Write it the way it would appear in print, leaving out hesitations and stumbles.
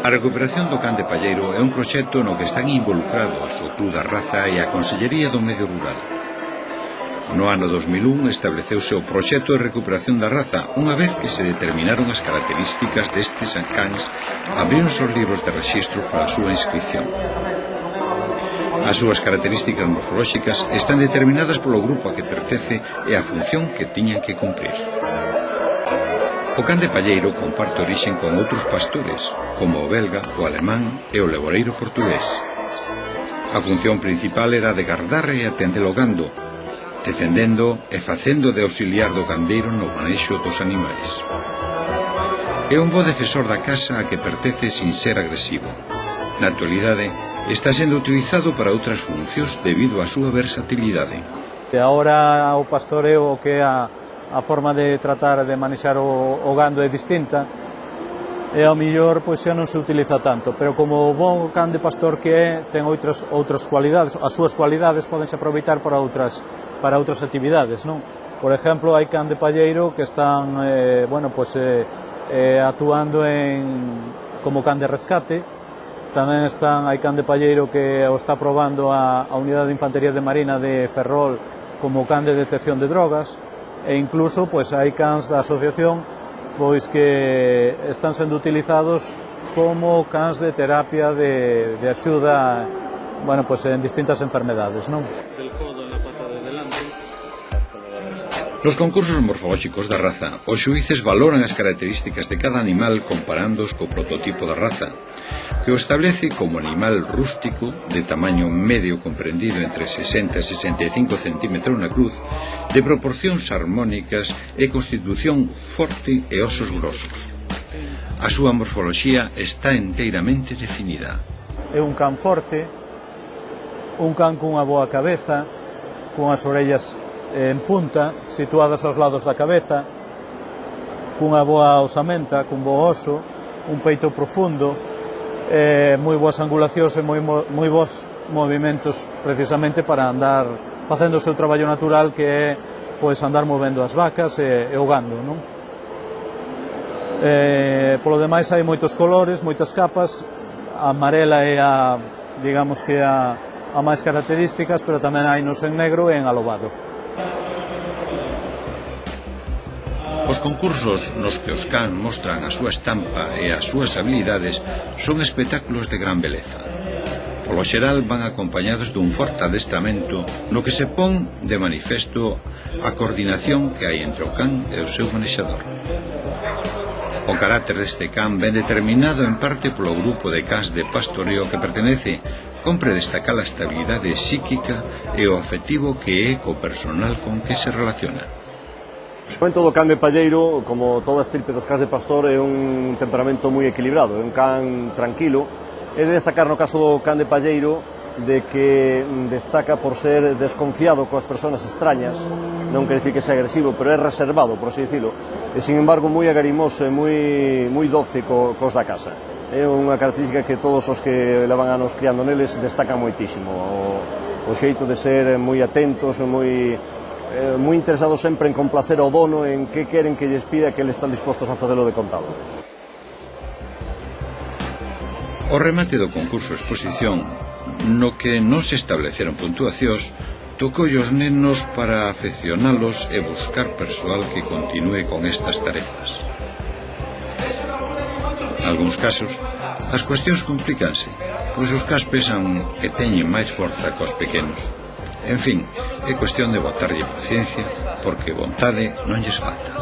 A recuperación do can de Palleiro é un proxecto no que están involucrados o Club da Raza e a Consellería do Medio Rural. No ano 2001 estableceuse o proxecto de recuperación da raza. Unha vez que se determinaron as características destes cans, abríronse os libros de rexistro para a súa inscripción. As súas características morfolóxicas están determinadas polo grupo a que pertence e a función que tiñan que cumprir. O can de Palleiro comparte orixe con outros pastores, como o belga, o alemán e o leboreiro portugués. A función principal era de gardar e atender o gando, defendendo e facendo de auxiliar do gandeiro no manexo dos animais. É un bo defensor da casa a que pertence sin ser agresivo. Na actualidade, está sendo utilizado para outras funcións debido á súa versatilidade. Agora o pastoreo, que é a forma de tratar de manexar o gando é distinta, e ao mellor pois xa non se utiliza tanto, pero como o bon can de pastor que é, ten outras cualidades, as súas cualidades podense aproveitar para outras actividades, non? Por exemplo, hai can de palleiro que están actuando como can de rescate. Tamén hai can de palleiro que o está probando a Unidade de Infantería de Marina de Ferrol como can de detección de drogas, e incluso hai cans da asociación que están sendo utilizados como cans de terapia de axuda en distintas enfermedades, non? Nos concursos morfolóxicos da raza, os xuíces valoran as características de cada animal comparándoos co prototipo da raza, que o establece como animal rústico de tamaño medio comprendido entre 60 e 65 centímetros na cruz, de proporcións armónicas e constitución forte e osos grosos. A súa morfoloxía está enteiramente definida. É un can forte, un can cunha boa cabeza, cunhas orellas en punta, situadas aos lados da cabeza, cunha boa osamenta, cun bo oso, un peito profundo, moi boas angulacións e moi bons movimentos, precisamente para andar facendo o seu traballo natural, que é andar movendo as vacas e o gando, non? Polo demais hai moitos colores, moitas capas. A amarela é a máis características, pero tamén hai nos en negro e en alobado. Os concursos nos que os can mostran a súa estampa e as súas habilidades son espectáculos de gran beleza. Polo xeral van acompañados dun forte adestramento no que se pon de manifesto a coordinación que hai entre o can e o seu manexador. O carácter deste can ben determinado en parte polo grupo de cans de pastoreo que pertenece. Compre destacar a estabilidade psíquica e o afectivo que é co personal con que se relaciona. O momento do can de palleiro, como toda a estirpe dos cans de pastor, é un temperamento moi equilibrado, é un can tranquilo. É de destacar no caso do can de palleiro de que destaca por ser desconfiado coas persoas extrañas, non quer dicir que sea agresivo, pero é reservado, por así dicilo, e sin embargo moi agarimoso e moi doce cos da casa. É unha característica que todos os que levan anos criando neles destacan moitísimo, o xeito de ser moi atentos, moi interesados sempre en complacer ao dono, en que queren que lles pida, que eles están dispostos a facelo de contado. O remate do concurso exposición, no que non se estableceron puntuacións, tocou os nenos para afeccionalos e buscar persoal que continúe con estas tarefas. Nalgúns casos, as cuestións complícanse, pois os cans pesan e teñen máis forza que os pequenos. En fin, é cuestión de botarlle paciencia, porque vontade non lles falta.